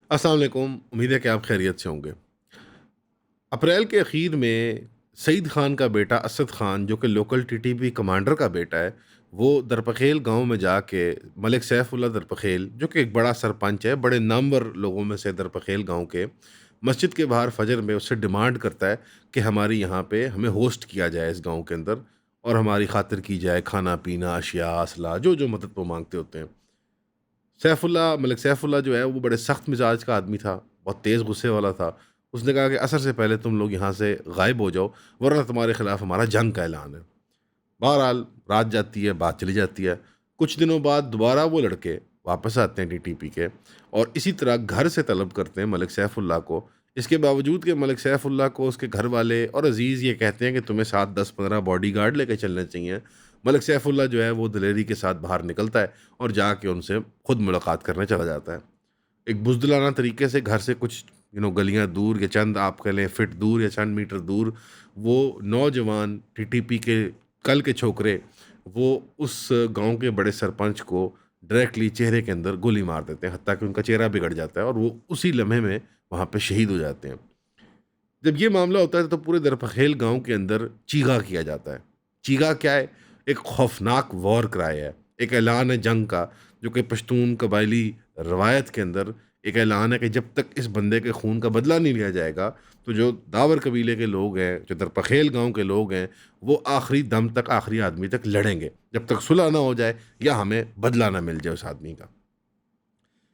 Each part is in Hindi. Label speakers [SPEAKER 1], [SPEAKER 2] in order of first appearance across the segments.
[SPEAKER 1] अस्सलाम वालेकुम। उम्मीद है कि आप खैरियत से होंगे। अप्रैल के अखीर में सईद खान का बेटा असद खान, जो कि लोकल टीटीपी कमांडर का बेटा है, वो दरपखेल गांव में जाके मलिक सैफुल्ला दरपखेल, जो कि एक बड़ा सरपंच है, बड़े नामवर लोगों में से दरपखेल गांव के, मस्जिद के बाहर फजर में उससे डिमांड करता है कि हमारी यहाँ पे हमें होस्ट किया जाए इस गांव के अंदर, और हमारी खातिर की जाए खाना पीना, अशिया, असला, जो जो मदद वो मांगते होते हैं। सैफुल्ला, मलिक सैफुल्ला जो है वो बड़े सख्त मिजाज का आदमी था, बहुत तेज़ गुस्से वाला था। उसने कहा कि असर से पहले तुम लोग यहाँ से गायब हो जाओ, वरना तुम्हारे खिलाफ हमारा जंग का ऐलान है। बहरहाल रात जाती है, बात चली जाती है। कुछ दिनों बाद दोबारा वो लड़के वापस आते हैं टीटीपी के, और इसी तरह घर से तलब करते हैं मलिक सैफुल्ला को। इसके बावजूद कि मलिक सैफुल्ला को उसके घर वाले और अजीज़ ये कहते हैं कि तुम्हें साथ 10-15 बॉडीगार्ड लेके चलने चाहिए, मलिक सैफुल्ला जो है वो दिलेरी के साथ बाहर निकलता है और जाके उनसे खुद मुलाकात करने चला जाता है। एक बुज़दिलाना तरीके से घर से कुछ गलियाँ दूर, या चंद आप कह लें फ़िट दूर, या चंद मीटर दूर, वो नौजवान टीटीपी के कल के छोकरे, वो उस गाँव के बड़े सरपंच को डायरेक्टली चेहरे के अंदर गोली मार देते हैं, हत्ता कि उनका चेहरा बिगड़ जाता है और वो उसी लम्हे में वहाँ पे शहीद हो जाते हैं। जब ये मामला होता है तो पूरे दरपखेल गाँव के अंदर चीगा किया जाता है। चीगा क्या है? एक खौफनाक वॉर क्राई है, एक ऐलान है जंग का, जो कि पश्तून कबायली रवायत के अंदर एक ऐलान है कि जब तक इस बंदे के खून का बदला नहीं लिया जाएगा, तो जो दावर कबीले के लोग हैं, जो दरपखेल गाँव के लोग हैं, वो आखिरी दम तक, आखिरी आदमी तक लड़ेंगे, जब तक सुलह ना हो जाए या हमें बदला ना मिल जाए उस आदमी का।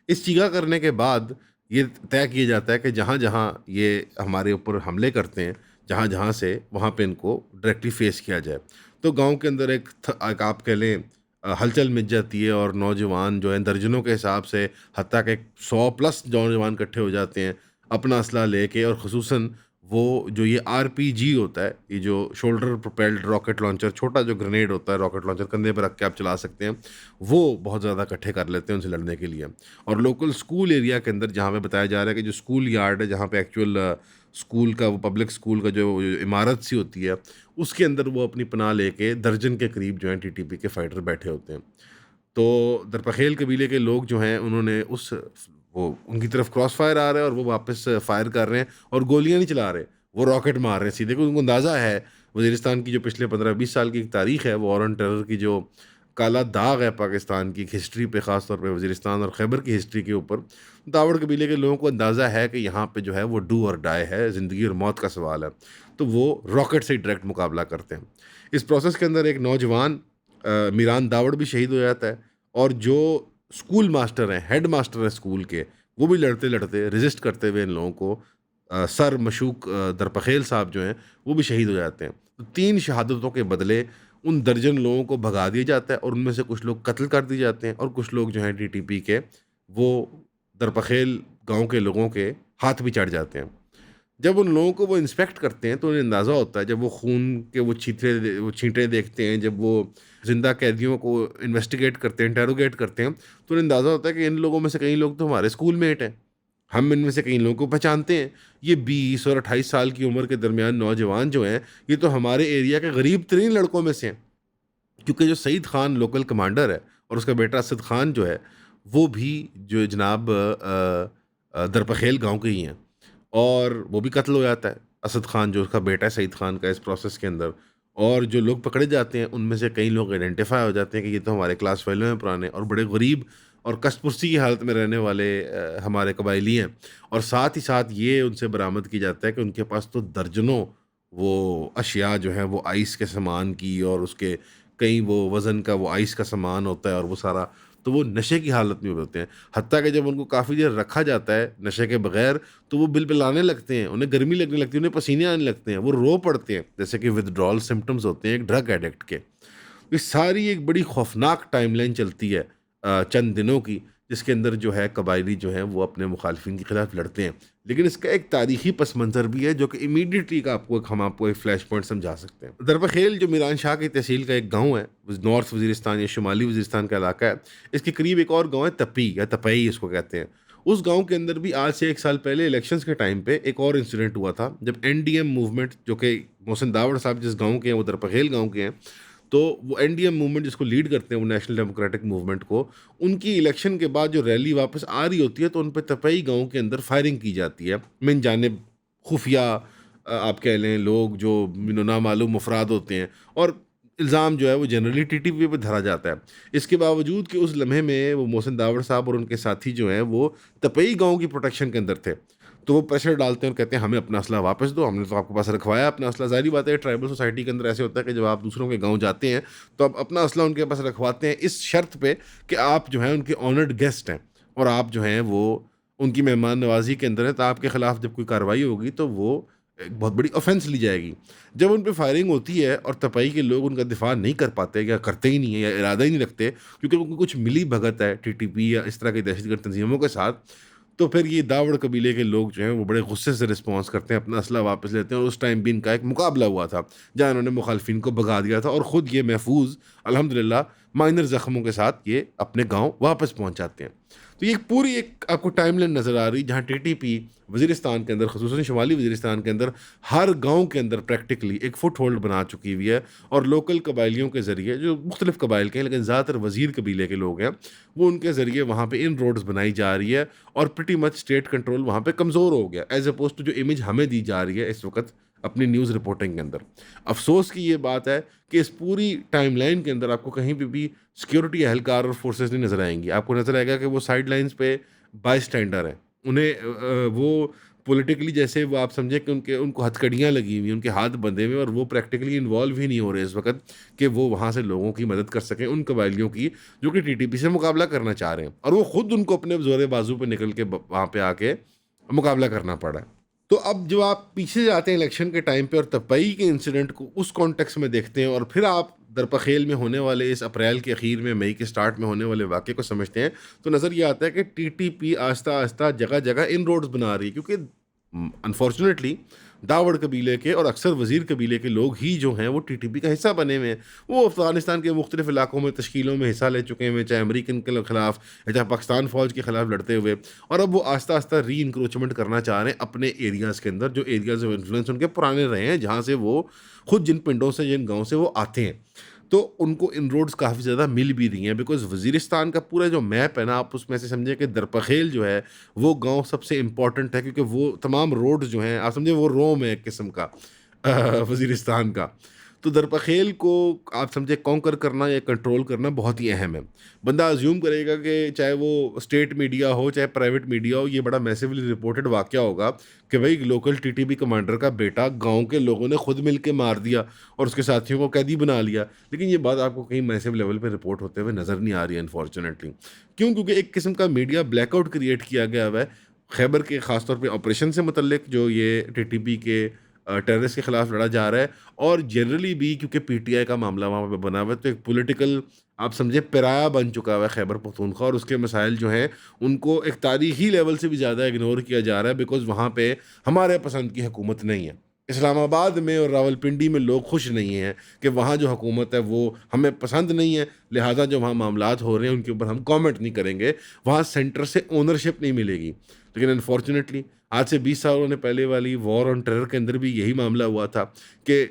[SPEAKER 1] इस चीगा करने के बाद ये तय किया जाता है कि जहाँ-जहाँ ये हमारे ऊपर हमले करते हैं, जहाँ-जहाँ से, वहाँ पे इनको डायरेक्टली फेस किया जाए। तो गाँव के अंदर एक आप कह लें हलचल मच जाती है, और नौजवान जो हैं दर्जनों के हिसाब से, हत्ता कि 100 प्लस नौजवान इकट्ठे हो जाते हैं अपना असला लेके, और ख़ुसूसन वो जो ये आरपीजी होता है, ये जो शोल्डर प्रोपेल्ड रॉकेट लॉन्चर, छोटा जो ग्रेनेड होता है, रॉकेट लॉन्चर कंधे पे रख के आप चला सकते हैं, वो बहुत ज़्यादा इकट्ठे कर लेते हैं उनसे लड़ने के लिए। और लोकल स्कूल एरिया के अंदर, जहाँ पे बताया जा रहा है कि जो स्कूल यार्ड है, जहाँ पे एक्चुअल स्कूल का, वो पब्लिक स्कूल का जो इमारत सी होती है, उसके अंदर वो अपनी पनाह लेके दर्जन के करीब जो हैं टीटीपी के फाइटर बैठे होते हैं। तो दरपखेल कबीले के लोग जो हैं, उन्होंने वो उनकी तरफ क्रॉस फायर आ रहा है और वो वापस फायर कर रहे हैं, और गोलियां नहीं चला रहे, वो रॉकेट मार रहे हैं सीधे, क्योंकि उनको अंदाज़ा है वजीरिस्तान की जो पिछले 15-20 साल की एक तारीख है, वॉर ऑन टेरर की जो काला दाग है पाकिस्तान की हिस्ट्री पे, ख़ास तौर पे वजीरिस्तान और खैबर की हिस्ट्री के ऊपर, दावड़ कबीले के लोगों को अंदाज़ा है कि यहाँ पे जो है वो डू और डाई है, ज़िंदगी और मौत का सवाल है। तो वो रॉकेट से डायरेक्ट मुकाबला करते हैं। इस प्रोसेस के अंदर एक नौजवान मीरान दावड़ भी शहीद हो जाता है, और जो स्कूल मास्टर हैं, हेड मास्टर हैं स्कूल के, वो भी लड़ते-लड़ते रेज़िस्ट करते हुए इन लोगों को सर मशूक दरपखेल साहब जो हैं, वो भी शहीद हो जाते हैं। तो 3 शहादतों के बदले उन दर्जन लोगों को भगा दिया जाता है, और उनमें से कुछ लोग कत्ल कर दिए जाते हैं, और कुछ लोग जो हैं टीटीपी के, वो दरपखेल गाँव के लोगों के हाथ भी चढ़ जाते हैं। जब उन लोगों को वो इंस्पेक्ट करते हैं तो उन्हें अंदाज़ा होता है, जब वो खून के वो छींटे देखते हैं, जब वो ज़िंदा कैदियों को इन्वेस्टिगेट करते हैं, इंटेरोगेट करते हैं, तो उन्हें अंदाज़ा होता है कि इन लोगों में से कई लोग तो हमारे स्कूल मेट हैं। हम इनमें से कई लोगों को पहचानते हैं। ये 20 और 28 साल की उम्र के दरमियान नौजवान जो हैं, ये तो हमारे एरिया के गरीब तरीन लड़कों में से हैं। क्योंकि जो सईद खान लोकल कमांडर है, और उसका बेटा असद खान जो है, वो भी जो जनाब दरपखेल गाँव के ही हैं, और वो भी कत्ल हो जाता है। असद खान जो उसका बेटा है सईद खान का, इस प्रोसेस के अंदर। और जो लोग पकड़े जाते हैं, उनमें से कई लोग आइडेंटिफ़ाई हो जाते हैं कि ये तो हमारे क्लास फेलो हैं पुराने, और बड़े गरीब और कष्टपुर्सी की हालत में रहने वाले हमारे कबायली हैं। और साथ ही साथ ये उनसे बरामद की जाता है कि उनके पास तो दर्जनों वो अशिया जो हैं, वो आइस के सामान की, और उसके कई वो वज़न का वो आइस का सामान होता है, और वो सारा, तो वो नशे की हालत में होते हैं। हत्ता कि जब उनको काफ़ी देर रखा जाता है नशे के बगैर, तो वो बिलबिलाने लगते हैं, उन्हें गर्मी लगने लगती है, उन्हें पसीने आने लगते हैं, वो रो पड़ते हैं, जैसे कि विथड्रॉल सिम्पटम्स होते हैं एक ड्रग एडिक्ट के। ये सारी एक बड़ी खौफनाक टाइमलाइन चलती है चंद दिनों की, जिसके अंदर जो है कबायली जो हैं वो अपने मुखालिफिन के खिलाफ लड़ते हैं। लेकिन इसका एक तारीखी पस मंज़र भी है, जो कि इमीडिएटली का हम आपको एक फ्लैश पॉइंट समझा सकते हैं। दरबखेल जो मीरान शाह की तहसील का एक गाँव है, नॉर्थ वज़ीरिस्तान या शुमाली वज़ीरिस्तान का इलाका है। इसके करीब एक और गाँव है तपी, या तपई इसको कहते हैं। उस गाँव के अंदर भी आज से 1 साल पहले इलेक्शंस के टाइम पे एक और इंसिडेंट हुआ था, जब एनडीएम मूवमेंट, जो कि मोहसिन दावड़ साहब जिस गाँव के हैं वो दरबखेल गाँव के हैं, तो वो एनडीएम मूवमेंट जिसको लीड करते हैं, वो नेशनल डेमोक्रेटिक मूवमेंट को, उनकी इलेक्शन के बाद जो रैली वापस आ रही होती है तो उन पे तपई गाँव के अंदर फायरिंग की जाती है। मिन जानिब खुफिया आप कह लें लोग जो नामालूम अफराद होते हैं, और इल्ज़ाम जो है वो जनरली टीटीपी पे धरा जाता है। इसके बावजूद कि उस लम्हे में वो मोहसिन दावड़ साहब और उनके साथी जो हैं वो तपई गाँव की प्रोटेक्शन के अंदर थे। तो वो प्रेशर डालते हैं और कहते हैं हमें अपना असला वापस दो, हमने तो आपके पास रखवाया अपना असला। ज़ाहिर बात है ट्राइबल सोसाइटी के अंदर ऐसे होता है कि जब आप दूसरों के गाँव जाते हैं तो आप अपना असला उनके पास रखवाते हैं इस शर्त पे कि आप जो हैं उनके ऑनर्ड गेस्ट हैं, और आप जो हैं वो उनकी मेहमान नवाज़ी के अंदर है, तो आपके ख़िलाफ़ जब कोई कार्रवाई होगी तो वो एक बहुत बड़ी ऑफेंस ली जाएगी। जब उन पे फायरिंग होती है और तपई के लोग उनका दिफा नहीं कर पाते या करते ही नहीं है या इरादा ही नहीं रखते, क्योंकि उनको कुछ मिली भगत है टीटीपी या इस तरह की दहशतगर्द तंजीमों के साथ, तो फिर ये दावड़ कबीले के लोग जो हैं वो बड़े गुस्से से रिस्पॉन्स करते हैं, अपना असला वापस लेते हैं। और उस टाइम भी इनका एक मुकाबला हुआ था जहाँ इन्होंने मुखालफिन को भगा दिया था, और ख़ुद ये महफूज अल्हम्दुलिल्लाह माइनर ज़ख्मों के साथ ये अपने गाँव वापस पहुँच जाते हैं। तो ये पूरी एक आपको टाइमलाइन नज़र आ रही जहाँ टीटीपी वज़ीरिस्तान के अंदर, ख़ुसूसन शुमाली वज़ीरिस्तान के अंदर, हर गाँव के अंदर प्रैक्टिकली एक फ़ुट होल्ड बना चुकी हुई है, और लोकल कबाइलियों के ज़रिए, जो मुख्तलिफ़ कबाइल के हैं लेकिन ज़्यादातर वज़ीर कबीले के लोग हैं, वो उनके ज़रिए वहाँ पे इन रोड्स बनाई जा रही है, और प्रिटी मच स्टेट कंट्रोल वहाँ पे कमज़ोर हो गया एज़ अपोज़ टू जो इमेज हमें दी जा रही है इस वक़्त अपनी न्यूज़ रिपोर्टिंग के अंदर। अफ़सोस की ये बात है कि इस पूरी टाइमलाइन के अंदर आपको कहीं पे भी सिक्योरिटी एहलकार और फोर्सेस नहीं नज़र आएँगी। आपको नज़र आएगा कि वो साइड लाइन्स पे बाय स्टैंडर हैं। उन्हें वो पॉलिटिकली जैसे वो आप समझें कि उनको हथकड़ियाँ लगी हुई हैं, उनके हाथ बंधे हुए हैं, और वो प्रैक्टिकली इन्वॉल्व ही नहीं हो रहे इस वक़्त कि वो वहाँ से लोगों की मदद कर सकें, उन कबाइलियों की जो कि टीटीपी से मुकाबला करना चाह रहे हैं, और वो खुद उनको अपने ज़ोरे बाजू पे निकल के वहाँ पे आके मुकाबला करना पड़ा है। तो अब जब आप पीछे जाते हैं इलेक्शन के टाइम पे और तपई के इंसिडेंट को उस कॉन्टेक्स्ट में देखते हैं, और फिर आप दरपखेल में होने वाले इस अप्रैल के अखीर में मई के स्टार्ट में होने वाले वाक़े को समझते हैं, तो नज़र ये आता है कि टीटीपी आहिस्ता आहिस्ता जगह जगह इन रोड्स बना रही है, क्योंकि अनफॉर्चुनेटली दावड़ कबीले के और अक्सर वज़ीर कबीले के लोग ही जो हैं वो टीटीपी का हिस्सा बने हुए हैं। वो अफ़गानिस्तान के मुख्तलिफ़ इलाकों में तश्कीलों में हिस्सा ले चुके हैं, चाहे अमेरिकन के ख़िलाफ़ या चाहे पाकिस्तान फ़ौज के ख़िलाफ़ लड़ते हुए, और अब वो आहिस्ता आहिस्ता री इंक्रोचमेंट करना चाह रहे हैं अपने एरियाज़ के अंदर, जो एरियाज़ ऑफ इन्फ्लुएंस उनके पुराने रहे हैं, जहाँ से वो खुद जिन पिंडों से, जिन गाँव से वो आते हैं। तो उनको इनरोड्स काफ़ी ज़्यादा मिल भी रही हैं, बिकॉज़ वज़ीरिस्तान का पूरा जो मैप है ना, आप उसमें से समझिए कि दरपखेल जो है वो गाँव सबसे इम्पोर्टेंट है, क्योंकि वो तमाम रोड्स जो हैं आप समझिए वो रोम है एक किस्म का वज़ीरिस्तान का। तो दरपखेल को आप समझे कॉन्कर करना या कंट्रोल करना बहुत ही अहम है। बंदा अज्यूम करेगा कि चाहे वो स्टेट मीडिया हो चाहे प्राइवेट मीडिया हो, ये बड़ा मैसिवली रिपोर्टेड वाक़या होगा कि भाई लोकल टीटीपी कमांडर का बेटा गाँव के लोगों ने खुद मिल के मार दिया और उसके साथियों को कैदी बना लिया। लेकिन ये बात आपको कहीं मैसिव लेवल पे रिपोर्ट होते हुए नज़र नहीं आ रही है अनफॉर्चुनेटली। क्यों? क्योंकि एक किस्म का मीडिया ब्लैकआउट क्रिएट किया गया हुआ है। खैबर के ख़ास तौर पे ऑपरेशन से मुतल्लिक जो ये टीटीपी के टेररिस्ट के खिलाफ लड़ा जा रहा है, और जनरली भी क्योंकि पीटीआई का मामला वहाँ पे बना हुआ है, तो एक पॉलिटिकल आप समझे पराया बन चुका हुआ है खैबर पख्तूनख्वा, और उसके मसाइल जो हैं उनको एक तारीखी लेवल से भी ज़्यादा इग्नोर किया जा रहा है, बिकॉज़ वहाँ पे हमारे पसंद की हुकूमत नहीं है। इस्लामाबाद में और रावलपिंडी में लोग खुश नहीं हैं कि वहाँ जो हुकूमत है वो हमें पसंद नहीं है, लिहाजा जो वहाँ मामलात हो रहे हैं उनके ऊपर हम कमेंट नहीं करेंगे, वहाँ सेंटर से ओनरशिप नहीं मिलेगी। लेकिन अनफॉर्चुनेटली आज से 20 सालों ने पहले वाली वॉर ऑन टेरर के अंदर भी यही मामला हुआ था कि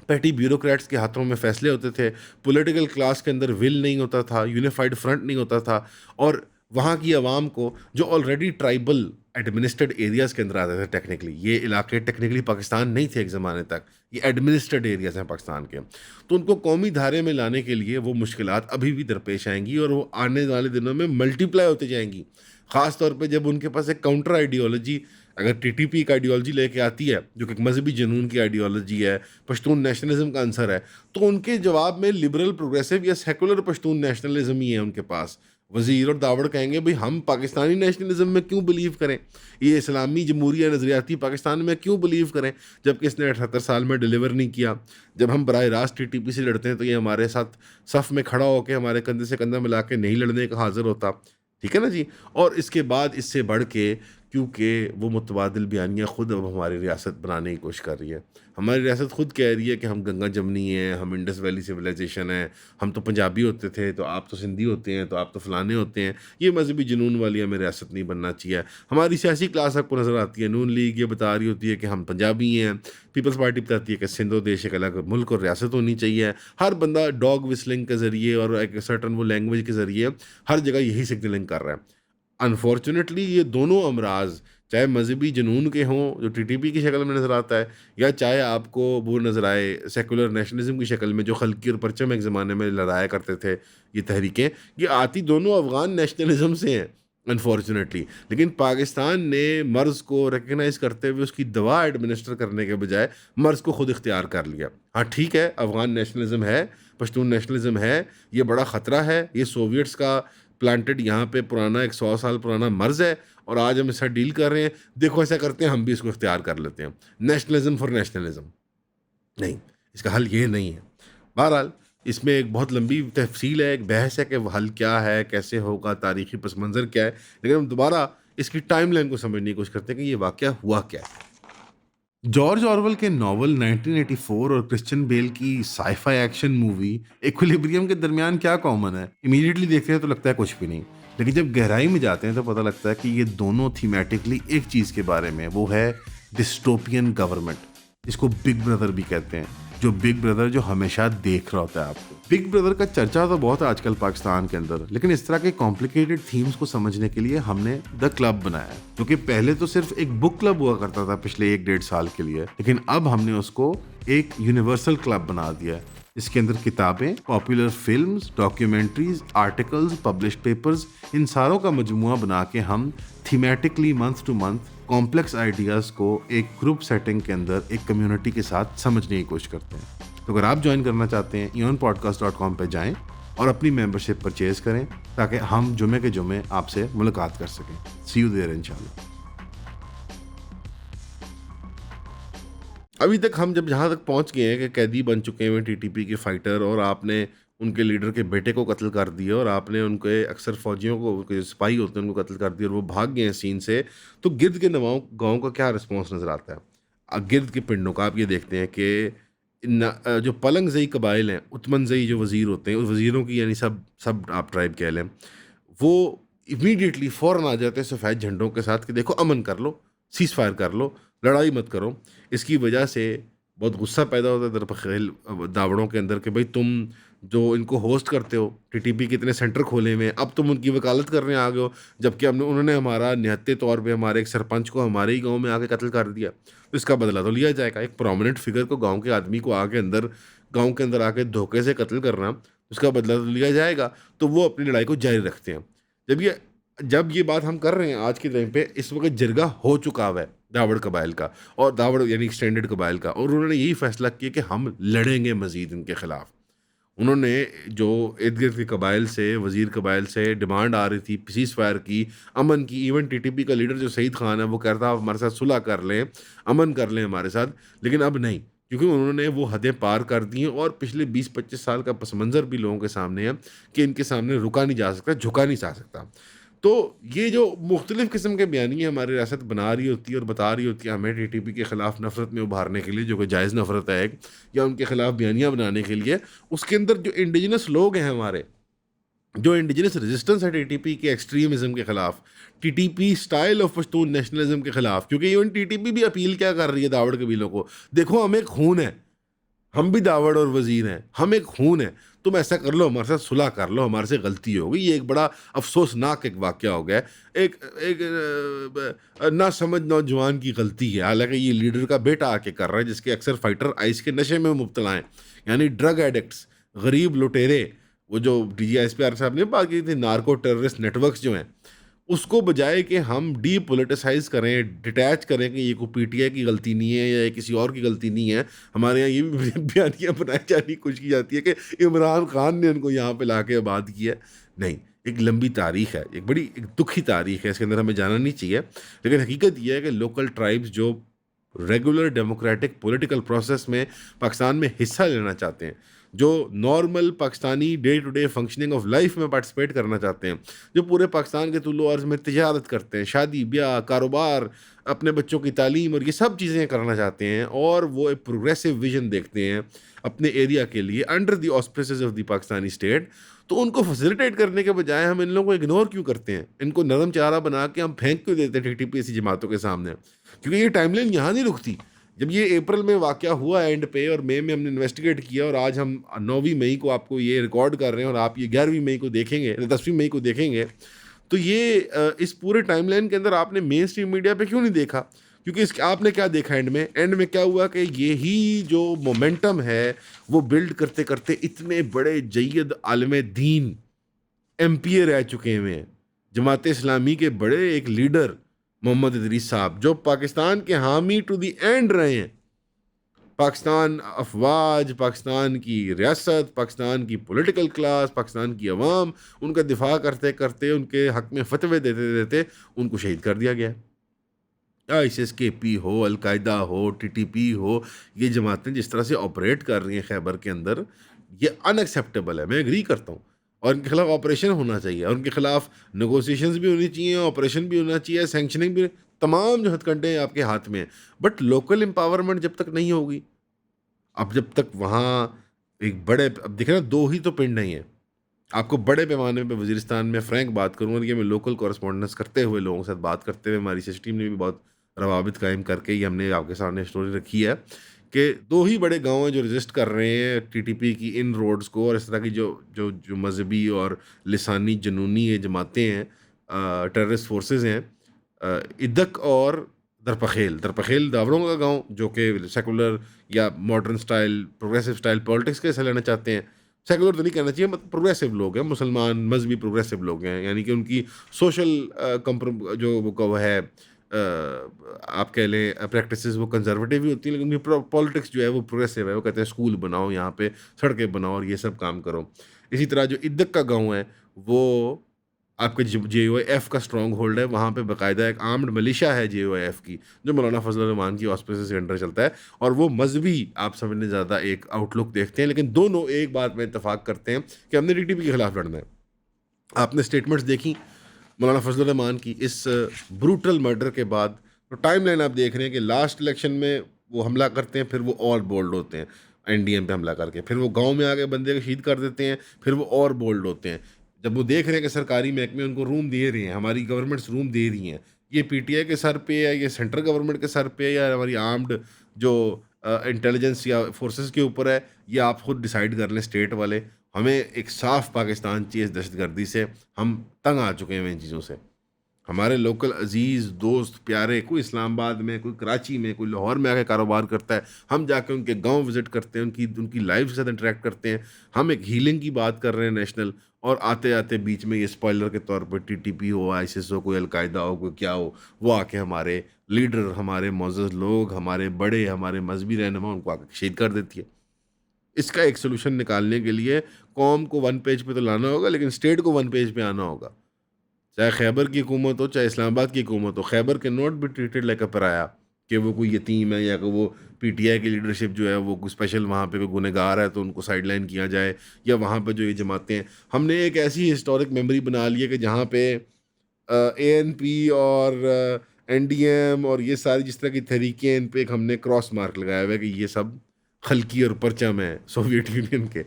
[SPEAKER 1] पेटी ब्यूरोक्रेट्स के हाथों में फैसले होते थे, पॉलिटिकल क्लास के अंदर विल नहीं होता था, यूनिफाइड फ्रंट नहीं होता था, और वहाँ की आवाम को जो ऑलरेडी ट्राइबल एडमिनिस्ट्रेड एरियाज़ के अंदर आते थे, टेक्निकली ये इलाके टेक्निकली पाकिस्तान नहीं थे एक ज़माने तक, ये एडमिनिस्ट्रेड एरियाज़ हैं पाकिस्तान के, तो उनको कौमी धारे में लाने के लिए वो मुश्किलात अभी भी दरपेश आएंगी, और वो आने वाले दिनों में मल्टीप्लाई होती जाएंगी। ख़ास तौर पे जब उनके पास एक काउंटर आइडियोलॉजी अगर टीटीपी एक आइडियोलॉजी लेके आती है जो कि एक मजहबी जुनून की आइडियोलॉजी है, पश्तून नेशनलिज्म का आंसर है, तो उनके जवाब में लिबरल प्रोग्रेसिव या सेकुलर पश्तून नेशनलिज्म ही है उनके पास। वज़ीर और दावड़ कहेंगे भाई हम पाकिस्तानी नेशनलिज्म में क्यों बिलीव करें, ये इस्लामी जमहूरिया नज़रियाती पाकिस्तान में क्यों बिलीव करें, जबकि इसने 78 साल में डिलीवर नहीं किया। जब हम बराह रास्त टीटीपी से लड़ते हैं तो ये हमारे साथ सफ़ में खड़ा होकर हमारे कंधे से कंधा मिला के नहीं लड़ने का हाजिर होता। ठीक है ना जी। और इसके बाद इससे बढ़ के क्योंकि वो मुतबादिल बयानियाँ खुद अब हमारी रियासत बनाने की कोशिश कर रही है। हमारी रियासत खुद कह रही है कि हम गंगा जमनी हैं, हम इंडस वैली सिविलाइजेशन है, हम तो पंजाबी होते थे, तो आप तो सिंधी होते हैं, तो आप तो फलाने होते हैं। ये मजहबी जुनून वाली हमें रियासत नहीं बनना चाहिए। हमारी सियासी क्लास आपको नज़र आती है, नून लीग ये बता रही होती है कि हम पंजाबी हैं, पीपल्स पार्टी बताती है कि सिंधो देश एक अलग मुल्क और रियासत होनी चाहिए। हर बंदा डॉग विस्लिंग के ज़रिए और एक सर्टन वो लैंग्वेज के ज़रिए हर जगह यही सिग्नलिंग कर रहा है। अनफॉर्चुनेटली ये दोनों अमराज, चाहे मजहबी जुनून के हों जो टीटीपी की शक्ल में नज़र आता है, या चाहे आपको वो नज़र आए सेकुलर नेशनलिज्म की शक्ल में जो खलकी और परचम एक ज़माने में लड़ाया करते थे ये तहरीकें, ये आती दोनों अफ़गान नेशनलिज्म से हैं अनफॉर्चुनेटली। लेकिन पाकिस्तान ने मर्ज़ को रिकग्नाइज़ करते हुए उसकी दवा एडमिनिस्टर करने के बजाय मर्ज़ को खुद इख्तियार कर लिया। हाँ ठीक है, अफ़गान नेशनलिज्म है, पश्तून नेशनलिज्म है, ये बड़ा ख़तरा है, ये सोवियट्स का प्लांटेड यहाँ पे पुराना एक 100 साल पुराना मर्ज़ है और आज हम इससे डील कर रहे हैं। देखो ऐसा करते हैं, हम भी इसको इख्तियार कर लेते हैं। नेशनलिज्म फॉर नेशनलिज्म नहीं, इसका हल ये नहीं है। बहरहाल इसमें एक बहुत लंबी तफसील है, एक बहस है कि वो हल क्या है, कैसे होगा, तारीखी पस मंज़र क्या है। लेकिन हम दोबारा इसकी टाइमलाइन को समझने की कोशिश करते हैं कि ये वाक़या हुआ क्या है। जॉर्ज ऑरवेल के नॉवल 1984 और क्रिश्चियन बेल की साइ-फाई एक्शन मूवी इक्विलिब्रियम के दरमियान क्या कॉमन है? इमीडिएटली देखते हैं तो लगता है कुछ भी नहीं। लेकिन जब गहराई में जाते हैं तो पता लगता है कि ये दोनों थीमेटिकली एक चीज़ के बारे में, वो है डिस्टोपियन गवर्नमेंट, जिसको बिग ब्रदर भी कहते हैं। जो बिग ब्रदर जो हमेशा देख रहा होता है आपको। बिग ब्रदर का चर्चा तो बहुत है आजकल पाकिस्तान के अंदर, लेकिन इस तरह के कॉम्प्लिकेटेड थीम्स को समझने के लिए हमने द क्लब बनाया है, क्योंकि पहले तो सिर्फ एक बुक क्लब हुआ करता था पिछले 1-1.5 साल के लिए, लेकिन अब हमने उसको एक यूनिवर्सल क्लब बना दिया है। इसके अंदर किताबें, popular films, documentaries, articles, published papers, इन सारों का मजमुआ बना के हम thematically month to month complex ideas को एक ग्रुप सेटिंग के अंदर एक कम्युनिटी के साथ समझने की कोशिश करते हैं। तो अगर आप ज्वाइन करना चाहते हैं, eonpodcast.com पे जाएं और अपनी मेंबरशिप परचेज करें, ताकि हम जुमे के जुमे आपसे मुलाकात कर सकें। सी यू देयर इंशाल्लाह। अभी तक हम जब जहाँ तक पहुँच गए हैं कि कैदी बन चुके हैं टीटीपी के फाइटर, और आपने उनके लीडर के बेटे को कत्ल कर दिया और आपने उनके अक्सर फौजियों को, उनके जो सिपाही होते हैं उनको कत्ल कर दिया और वो भाग गए हैं सीन से, तो गिर्द के नवाओं गाँव का क्या रिस्पॉन्स नज़र आता है? गिर्द के पिंडों का आप ये देखते हैं कि जो पलंगज़ई कबाइल हैं, उत्मनज़ई जो वज़ीर होते हैं, उस वज़ीरों की यानी सब सब आप ट्राइब कह लें, वो इमीडिएटली फ़ौरन आ जाते हैं सफ़ेद झंडों के साथ कि देखो अमन कर लो, सीज़ फायर कर लो, लड़ाई मत करो। इसकी वजह से बहुत गुस्सा पैदा होता है दरपखेल दावड़ों के अंदर कि भाई तुम जो इनको होस्ट करते हो, टीटीपी के इतने सेंटर खोले हुए हैं, अब तुम उनकी वकालत करने आ गए हो, जबकि हमने उन्होंने हमारा निहत्ते तौर पे हमारे एक सरपंच को हमारे ही गांव में आके कत्ल कर दिया, तो इसका बदला तो लिया जाएगा। एक प्रोमिनेंट फिगर को, गांव के आदमी को आके अंदर गांव के अंदर आके धोखे से कत्ल करना, उसका बदला तो लिया जाएगा। तो वो अपनी लड़ाई को जारी रखते हैं। जब ये बात हम कर रहे हैं आज के टाइम पे, इस वक्त जिरगा हो चुका हुआ है दावड़ कबाइल का, और दावड़ यानी एक्सटेंडेड कबाइल का, और उन्होंने यही फैसला किया कि हम लड़ेंगे मजीद इनके खिलाफ। उन्होंने जो इर्द गिर्द के कबाइल से, वज़ीर कबाइल से डिमांड आ रही थी सीज़ फायर की, अमन की, इवन टीटीपी का लीडर जो सईद खान है वो कह रहा था आप हमारे साथ सुलह कर लें, अमन कर लें हमारे साथ, लेकिन अब नहीं, क्योंकि उन्होंने वो हदें पार कर दी हैं और पिछले 20-25 साल का पस मंज़र भी लोगों के सामने है कि इनके सामने रुका नहीं जा सकता, झुका नहीं जा सकता। तो ये जो मुख्तलिफ़ किस्म के बयानियाँ हमारी रियासत बना रही होती है और बता रही होती है हमें टीटीपी के ख़िलाफ़ नफ़रत में उभारने के लिए, जो कि जायज़ नफ़रत है एक, या उनके ख़िलाफ़ बयानियाँ बनाने के लिए, उसके अंदर जो इंडिजिनस लोग हैं हमारे, जो इंडिजिनस रेजिस्टेंस है टीटीपी के एक्सट्रीमिज़म के ख़िलाफ़, TTP style of Pashtun nationalism के ख़िलाफ़, क्योंकि इवन टीटीपी भी अपील क्या कर रही है दावड़ कबीलों को, देखो हम एक खून है, हम भी दावड़ और वज़ीर हैं, हम एक खून है, तुम ऐसा कर लो, हमारे साथ सुलह कर लो, हमारे से गलती हो गई। ये एक बड़ा अफ़सोसनाक एक वाक़या हो गया है। एक एक नासमझ नौजवान की गलती है, हालाँकि ये लीडर का बेटा आके कर रहा है, जिसके अक्सर फाइटर आइस के नशे में मुब्तला हैं, यानी ड्रग एडिक्ट्स, गरीब लुटेरे, वो जो डीजीएसपी साहब ने बात की थी, नार्को टेररिस्ट नेटवर्क्स जो हैं, उसको बजाय कि हम डीपोलिटिसाइज़ करें, डिटैच करें कि ये कोई पीटीआई की गलती नहीं है या ये किसी और की गलती नहीं है। हमारे यहाँ ये भी बयानियाँ बनाई जाने की कोशिश की जाती है कि इमरान खान ने उनको यहाँ पे लाके आबाद किया। नहीं, एक लंबी तारीख़ है, एक बड़ी एक दुखी तारीख़ है, इसके अंदर हमें जाना नहीं चाहिए। लेकिन हकीकत ये है कि लोकल ट्राइब्स जो रेगुलर डेमोक्रेटिक पॉलिटिकल प्रोसेस में पाकिस्तान में हिस्सा लेना चाहते हैं, जो normal Pakistani day to day functioning of life में पार्टिसिपेट करना चाहते हैं, जो पूरे पाकिस्तान के तुल्लो अर्ज़ में तिजारत करते हैं, शादी ब्याह कारोबार, अपने बच्चों की तालीम और ये सब चीज़ें करना चाहते हैं, और वो एक प्रोग्रेसिव विजन देखते हैं अपने एरिया के लिए under the auspices of the Pakistani state, तो उनको फैसिलिटेट करने के बजाय हम इन लोगों को इग्नोर क्यों करते हैं? इनको नरम चारा बना के हम फेंक क्यों देते हैं टीटीपी ऐसी जमातों के सामने? क्योंकि ये टाइमलाइन यहाँ नहीं रुकती। जब ये अप्रैल में वाक़या हुआ एंड पे, और मई में हमने इन्वेस्टिगेट किया, और आज हम 9वीं मई को आपको ये रिकॉर्ड कर रहे हैं, और आप ये 11वीं मई को देखेंगे, 10वीं मई को देखेंगे, तो ये इस पूरे टाइमलाइन के अंदर आपने मेन स्ट्रीम मीडिया पे क्यों नहीं देखा? क्योंकि इस आपने क्या देखा एंड में? एंड में क्या हुआ कि यही जो मोमेंटम है, वो बिल्ड करते-करते इतने बड़े जय्यद आलिम दीन एमपीए रह चुके हुए हैं। जमात इस्लामी के बड़े एक लीडर मोहम्मद इदरीस साहब, जो पाकिस्तान के हामी टू द एंड रहे हैं। पाकिस्तान अफवाज, पाकिस्तान की रियासत, पाकिस्तान की पॉलिटिकल क्लास, पाकिस्तान की अवाम, उनका दिफा करते करते, उनके हक में फतवे देते देते उनको शहीद कर दिया गया। आईएसएस के पी हो, अलकायदा हो, टीटीपी हो, ये जमातें जिस तरह से ऑपरेट कर रही हैं खैबर के अंदर, ये अनएक्सेप्टेबल है। मैं एग्री करता हूँ, और इनके खिलाफ ऑपरेशन होना चाहिए, और उनके खिलाफ नेगोशिएशंस भी होनी चाहिए, ऑपरेशन भी होना चाहिए, सैंक्शनिंग भी, तमाम जो हथकंडे आपके हाथ में हैं। बट लोकल एम्पावरमेंट जब तक नहीं होगी, अब जब तक वहाँ एक बड़े, अब देखें ना, दो ही तो पिंड नहीं है। आपको बड़े पैमाने पे वज़ीरिस्तान में फ्रैंक बात करूँगा, कि मैं लोकल कॉरेस्पॉन्डेंस करते हुए, लोगों के साथ बात करते हुए, हमारी रिसर्च टीम ने भी बहुत रवाबित कायम करके ही हमने आपके सामने स्टोरी रखी है, कि दो ही बड़े गाँव हैं जो रेजिस्ट कर रहे हैं टीटीपी की इन रोड्स को, और इस तरह की जो जो जो मजहबी और लिसानी जुनूनी ये जमातें हैं, टेररिस्ट फोर्सेस हैं, इदक और दरपखेल। दरपखेल दावरों का गाँव, जो कि सेकुलर या modern style, progressive style politics के हिस्सा लेना चाहते हैं। सेकुलर तो नहीं कहना चाहिए, मतलब प्रोग्रेसिव लोग हैं, मुसलमान मजहबी प्रोग्रेसिव लोग हैं, यानी कि उनकी सोशल जो वो है, आप कह लें प्रैक्टिसेस, वो कंजर्वेटिव ही होती हैं, लेकिन उनकी पॉलिटिक्स जो है वो प्रोग्रेसिव है। वो कहते हैं स्कूल बनाओ, यहाँ पे सड़कें बनाओ, और ये सब काम करो। इसी तरह जो इद्दक का गाँव है, वो आपके JOIF का स्ट्रॉन्ग होल्ड है। वहाँ पे बाकायदा एक आर्म्ड मिलिशिया है JOIF की, जो मौलाना फजल रहमान की ऑस्पिसेस के अंडर चलता है, और वो मजहबी आप समझने ज़्यादा एक आउटलुक देखते हैं, लेकिन दोनों एक बात में इत्तेफाक करते हैं कि हमने टीटीपी के खिलाफ लड़ना है। आपने स्टेटमेंट्स देखी मौलाना फजल रहमान की इस ब्रूटल मर्डर के बाद, तो टाइमलाइन आप देख रहे हैं कि लास्ट इलेक्शन में वो हमला करते हैं, फिर वो और बोल्ड होते हैं एनडीएम पे हमला करके, फिर वो गांव में आके बंदे को शहीद कर देते हैं, फिर वो और बोल्ड होते हैं। जब वो देख रहे हैं कि सरकारी महकमे उनको रूम दे रहे हैं, हमारी गवर्नमेंट्स रूम दे रही हैं, ये पीटीआई के सर पे है, ये सेंट्रल गवर्नमेंट के सर पे है, या हमारी आर्म्ड जो इंटेलिजेंस या फोर्सेस के ऊपर है, ये आप खुद डिसाइड कर लें स्टेट वाले। हमें एक साफ़ पाकिस्तान चाहिए इस दहशतगर्दी से। हम तंग आ चुके हैं इन चीज़ों से। हमारे लोकल अजीज़ दोस्त प्यारे, कोई इस्लामाबाद में, कोई कराची में, कोई लाहौर में आके कारोबार करता है, हम जाके उनके गांव विज़िट करते हैं, उनकी उनकी लाइफ के साथ इंटरेक्ट करते हैं। हम एक हीलिंग की बात कर रहे हैं नेशनल, और आते आते बीच में ये स्पॉइलर के तौर पर टीटीपी हो, आईसिस हो, कोई अलकायदा हो, कोई क्या हो, वो आके हमारे लीडर, हमारे मोअज़्ज़ज़ लोग, हमारे बड़े, हमारे मजहबी रहनुमा, उनको आके शहीद कर देती है। इसका एक सोल्यूशन निकालने के लिए कौम को वन पेज पे तो लाना होगा, लेकिन स्टेट को वन पेज पे आना होगा। चाहे खैबर की हुकूमत हो, चाहे इस्लामाबाद की हुकूमत हो, खैबर के नॉट बी ट्रीटेड लाइक अ पराया, कि वो कोई यतीम है, या कि वो पीटीआई की लीडरशिप जो है वो कोई स्पेशल वहाँ पे कोई गुनहगार है तो उनको साइड लाइन किया जाए, या वहाँ पे जो ये जमातें हैं, हमने एक ऐसी हिस्टोरिक मेमोरी बना ली है कि जहाँ पे ANP और NDM और ये सारी जिस तरह की तहरीकें, इन पे एक हमने क्रॉस मार्क लगाया हुआ है कि ये सब खलकी और परचम है सोवियत यूनियन के।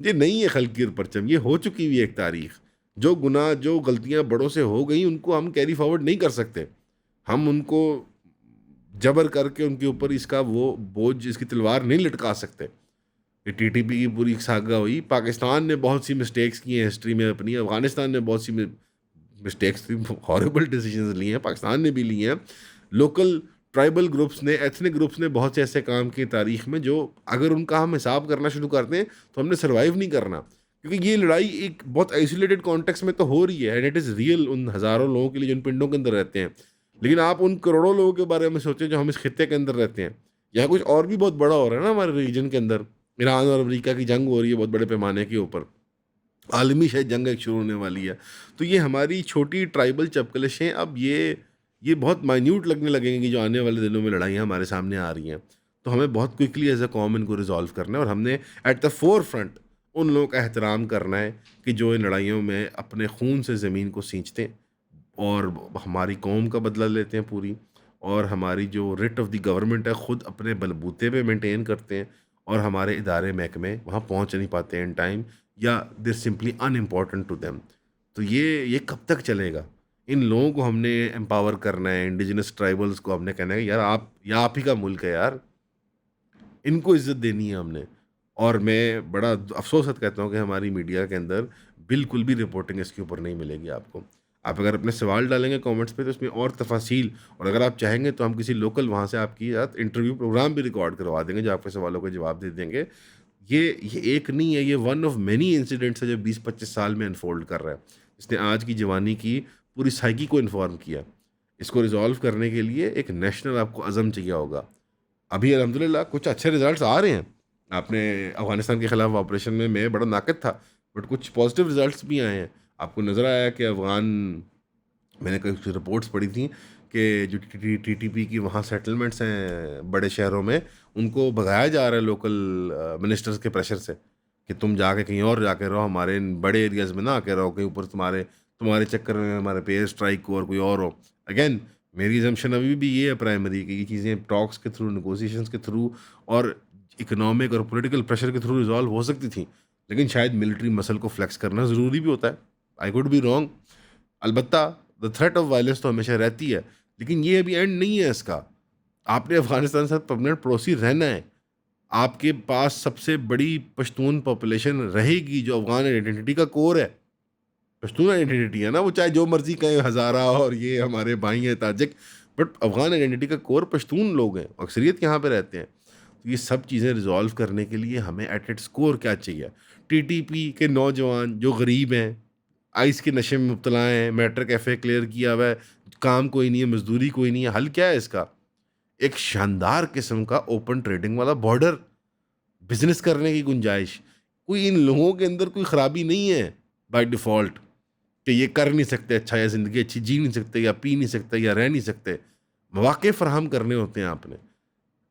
[SPEAKER 1] ये नहीं है खलकी और परचम, ये हो चुकी हुई एक तारीख। जो गुनाह, जो गलतियां बड़ों से हो गई, उनको हम कैरी फॉरवर्ड नहीं कर सकते। हम उनको जबर करके उनके ऊपर इसका वो बोझ, इसकी तलवार नहीं लटका सकते। ये टीटीपी की पूरी सागा हुई। पाकिस्तान ने बहुत सी मिस्टेक्स की हैं हिस्ट्री में अपनी, अफगानिस्तान ने बहुत सी मिस्टेक्स, हॉरेबल डिसीजंस लिए हैं, पाकिस्तान ने भी लिए हैं। लोकल ट्राइबल ग्रुप्स ने, एथनिक ग्रुप्स ने बहुत से ऐसे काम किए तारीख में, जो अगर उनका हम हिसाब करना शुरू करते हैं तो हमने सर्वाइव नहीं करना। क्योंकि ये लड़ाई एक बहुत आइसोलेटेड कॉन्टेक्स्ट में तो हो रही है, एंड इट इज़ रियल उन हज़ारों लोगों के लिए जो इन पिंडों के अंदर रहते हैं। लेकिन आप उन करोड़ों लोगों के बारे में सोचें जो हम इस खित्ते के अंदर रहते हैं। यहाँ कुछ और भी बहुत बड़ा हो रहा है ना हमारे रीजन के अंदर। ईरान और अमेरिका की जंग हो रही है बहुत बड़े पैमाने के ऊपर, आलमी शायद जंग एक शुरू होने वाली है। तो ये हमारी छोटी ट्राइबल चपकलशें अब ये बहुत माइन्यूट लगने लगेंगी, जो आने वाले दिनों में लड़ाइयाँ हमारे सामने आ रही हैं। तो हमें बहुत क्विकली एज अ कॉम इनको रिजॉल्व करना है, और हमने एट द फोर फ्रंट उन लोगों का एहतराम करना है कि जो इन लड़ाइयों में अपने खून से ज़मीन को सींचते हैं और हमारी कौम का बदला लेते हैं पूरी, और हमारी जो रिट ऑफ द गवर्नमेंट है ख़ुद अपने बलबूते पे मेंटेन करते हैं, और हमारे इदारे महकमे वहाँ पहुँच नहीं पाते इन टाइम, या देर सिंपली अनइम्पॉर्टेंट टू देम। तो ये कब तक चलेगा? इन लोगों को हमने एम्पावर करना है, इंडिजिनस ट्राइबल्स को हमने कहना है यार आप ही का मुल्क है यार, इनको इज़्ज़त देनी है हमने। और मैं बड़ा अफ़सोस से कहता हूँ कि हमारी मीडिया के अंदर बिल्कुल भी रिपोर्टिंग इसके ऊपर नहीं मिलेगी आपको। आप अगर अपने सवाल डालेंगे कमेंट्स पे तो उसमें और तफ़ासील, और अगर आप चाहेंगे तो हम किसी लोकल वहाँ से आपकी साथ इंटरव्यू प्रोग्राम भी रिकॉर्ड करवा देंगे जो आपके सवालों का जवाब दे देंगे। ये एक नहीं है, ये वन ऑफ मैनी इंसिडेंट्स है जो 20-25 साल में अनफ़ोल्ड कर रहा है। इसने आज की जवानी की पूरी साइकी को इन्फॉर्म किया। इसको रिज़ॉल्व करने के लिए एक नेशनल आपको अज़म चाहिए होगा। अभी अल्हम्दुलिल्लाह कुछ अच्छे रिजल्ट्स आ रहे हैं। आपने अफ़गानिस्तान के ख़िलाफ़ ऑपरेशन में मैं बड़ा नाक़िद था, बट कुछ पॉज़िटिव रिजल्ट्स भी आए हैं। आपको नज़र आया कि मैंने कुछ रिपोर्ट्स पढ़ी थी कि जो टीटीपी की वहाँ सेटलमेंट्स हैं बड़े शहरों में, उनको भगाया जा रहा है लोकल मिनिस्टर्स के प्रेशर से कि तुम जाके कहीं और जाके रहो, हमारे इन बड़े एरियाज़ में ना आके रहो, कहीं ऊपर तुम्हारे चक्कर में हमारे पे एयर स्ट्राइक हो और कोई और हो। अगेन मेरी अजम्पशन अभी भी ये है प्राइमरी कि ये चीज़ें टॉक्स के थ्रू, नेगोशिएशंस के थ्रू और इकोनॉमिक और पॉलिटिकल प्रेशर के थ्रू रिजॉल्व हो सकती थी, लेकिन शायद मिलिट्री मसल को फ्लेक्स करना ज़रूरी भी होता है। I could be wrong. अलबत्ता द थ्रेट ऑफ वायलेंस तो हमेशा रहती है, लेकिन ये अभी एंड नहीं है इसका। आपने अफ़गानिस्तान के साथ परमानेंट पड़ोसी रहना है। आपके पास सबसे बड़ी पश्तून पॉपुलेशन रहेगी जो अफ़गान आइडेंटिटी का कोर है। पश्तून आइडेंटिटी है ना, वो चाहे जो मर्जी कहें हज़ारा और ये हमारे भाई हैं ताजिक, बट अफ़गान आइडेंटिटी का कोर पश्तून लोग हैं, अक्सरियत यहाँ पे रहते हैं। तो ये सब चीज़ें रिजॉल्व करने के लिए हमें एट इट्स कोर क्या चाहिए? टीटीपी के नौजवान जो गरीब हैं, आइस के नशे में मुब्तला हैं, मैट्रिक एफए क्लियर किया हुआ है, काम कोई नहीं है, मजदूरी कोई नहीं है, हल क्या है इसका? एक शानदार किस्म का ओपन ट्रेडिंग वाला बॉर्डर, बिजनेस करने की गुंजाइश। कोई इन लोगों के अंदर कोई खराबी नहीं है बाय डिफ़ॉल्ट कि ये कर नहीं सकते अच्छा, या ज़िंदगी अच्छी जी नहीं सकते, या पी नहीं सकते, या रह नहीं सकते। मौके फराहम करने होते हैं आपने।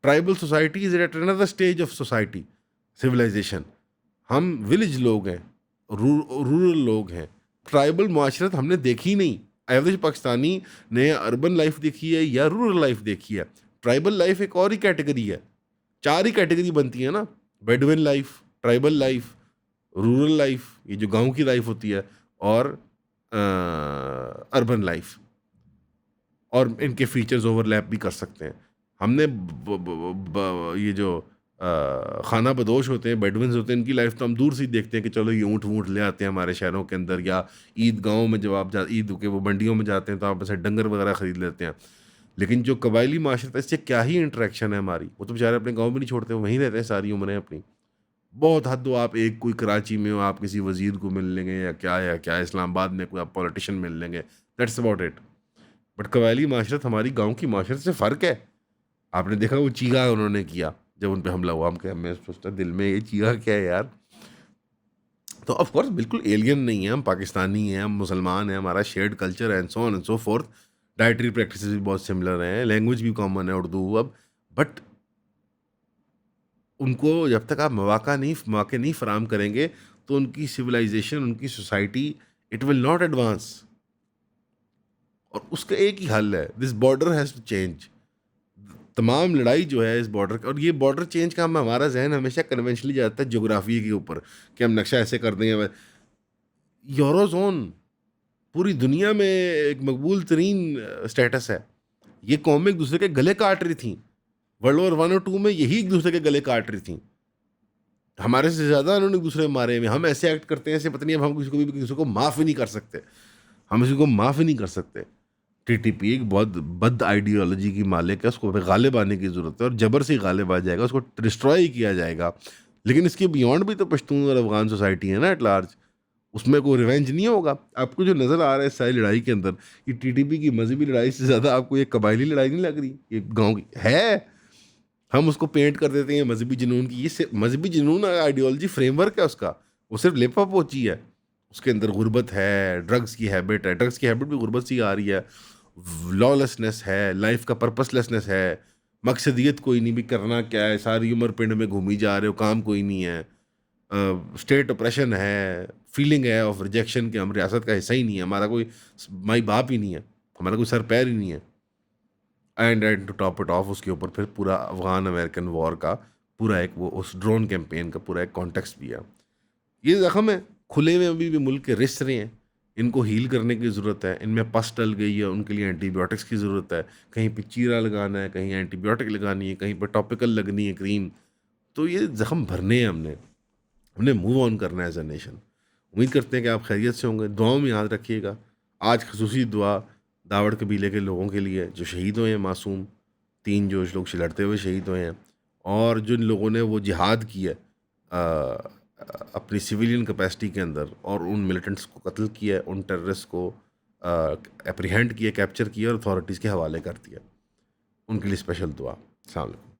[SPEAKER 1] Tribal society is at another stage of society civilisation. हम विलेज लोग हैं, रूरल लोग हैं। ट्राइबल माशरत हमने देखी नहीं। एवरेज पाकिस्तानी ने अर्बन लाइफ देखी है या रूरल लाइफ देखी है। ट्राइबल लाइफ एक और ही कैटेगरी है। 4 ही कैटेगरी बनती है ना, Bedouin life, tribal life, rural life, ये जो गांव की लाइफ होती है, और अर्बन लाइफ, और इनके फीचर्स ओवरलैप भी कर सकते हैं। हमने ये जो खाना बदोश होते हैं, बेडविन्स होते हैं, इनकी लाइफ तो हम दूर से ही देखते हैं कि चलो ये ऊँट वूँट ले आते हैं हमारे शहरों के अंदर, या ईदगाहों में जब आप ईद के वो मंडियों में जाते हैं तो आप ऐसे डंगर वगैरह ख़रीद लेते हैं। लेकिन जो कबायली माशरत है, इससे क्या ही इंटरेक्शन है हमारी। वो तो बेचारे अपने गाँव भी नहीं छोड़ते, वो वहीं रहते हैं सारी उम्रें अपनी। बहुत हद हो, आप एक कोई कराची में हो, आप किसी वज़ीर को मिल लेंगे या क्या इस्लामाबाद में कोई आप पॉलिटिशियन मिल लेंगे, दैट्स अबाउट इट। बट कबायली माशरत हमारी गाँव की माशरत से फ़र्क है। आपने देखा वो चीगा उन्होंने किया जब उन पे हमला हुआ, मैं सोचता दिल में ये चीगा क्या है यार। तो ऑफ कोर्स बिल्कुल एलियन नहीं है, हम पाकिस्तानी हैं, हम मुसलमान हैं, हमारा शेयर्ड कल्चर है, and so on and so fourth. Dietary practices भी बहुत सिमिलर हैं, लैंग्वेज भी कॉमन है उर्दू अब। बट उनको जब तक आप मौके नहीं फराहम करेंगे तो उनकी सिविलाइजेशन, उनकी society, it will not advance. और उसका एक ही हल है, this border has to change. तमाम लड़ाई जो है इस बॉर्डर का, और ये बॉर्डर चेंज का हमारा जहन हमेशा कन्वेंशनली जाता है जोग्राफी के ऊपर कि हम नक्शा ऐसे कर देंगे। यूरोजोन पूरी दुनिया में एक मकबूल तरीन स्टेटस है। ये कौमें एक दूसरे के गले काट रही थी वर्ल्ड वॉर 1 और 2 में, यही एक दूसरे के गले काट रही थी। हमारे से ज़्यादा उन्होंने एक दूसरे मारे में। हम ऐसे एक्ट करते हैं ऐसे, पता नहीं अब हम किसी को माफ़ ही नहीं कर सकते, हम किसी को माफ़ ही नहीं कर सकते। टीटीपी एक बहुत बद आइडियोलॉजी की मालिक है, उसको गालिब आने की ज़रूरत है, और जबर से गालिब आ जाएगा, उसको डिस्ट्रॉय किया जाएगा। लेकिन इसके बियॉन्ड भी तो पश्तून और अफ़गान सोसाइटी है ना एट लार्ज, उसमें कोई रिवेंज नहीं होगा। आपको जो नज़र आ रहा है इस सारी लड़ाई के अंदर, ये टीटीपी की मजहबी लड़ाई से ज़्यादा आपको ये कबायली लड़ाई नहीं लग रही? ये गाँव की है। हम उसको पेंट कर देते हैं मजहबी जुनून की। ये मजहबी जुनून आइडियोलॉजी फ्रेमवर्क है उसका, वो सिर्फ लिपा पोची है। उसके अंदर गुर्बत है, ड्रग्स की हैबिट है, ड्रग्स की हैबिट भी गुर्बत से ही आ रही है, लॉलेसनेस है, लाइफ का पर्पसलेसनेस है, मकसदियत कोई नहीं, भी करना क्या है, सारी उम्र पिंड में घूमी जा रहे हो, काम कोई नहीं है, स्टेट ऑपरेशन है, फीलिंग है ऑफ रिजेक्शन कि हम रियासत का हिस्सा ही नहीं है, हमारा कोई माई बाप ही नहीं है, हमारा कोई सर पैर ही नहीं है। And to top it off, उसके ऊपर फिर पूरा अफ़गान अमेरिकन वॉर का पूरा एक वो उस ड्रोन कैंपेन का पूरा एक कॉन्टेक्स्ट भी है। ये ज़ख़म है, खुले में अभी भी मुल्क के रिश्त रहे हैं, इनको हील करने की ज़रूरत है, इनमें पस डल गई है, उनके लिए एंटीबायोटिक्स की ज़रूरत है, कहीं पे चीरा लगाना है, कहीं एंटीबायोटिक लगानी है, कहीं पे टॉपिकल लगनी है क्रीम। तो ये ज़ख़म भरने हैं हमने, मूव ऑन करना है एज़ अ नेशन। उम्मीद करते हैं कि आप खैरियत से होंगे, दुआओं में याद रखिएगा। आज खसूसी दुआ दावड़ कबीले के लोगों के लिए जो शहीद हुए हैं मासूम, 3 जो लोग लड़ते हुए शहीद हुए हैं, और जिन लोगों ने वो जिहाद की है अपनी सिविलियन कैपेसिटी के अंदर, और उन मिलिटेंट्स को कत्ल किया है, उन टेररिस्ट को एप्रीहेंड किया, कैप्चर किया और अथॉरिटीज़ के हवाले कर दिया, उनके लिए स्पेशल दुआ। अस्सलाम वालेकुम।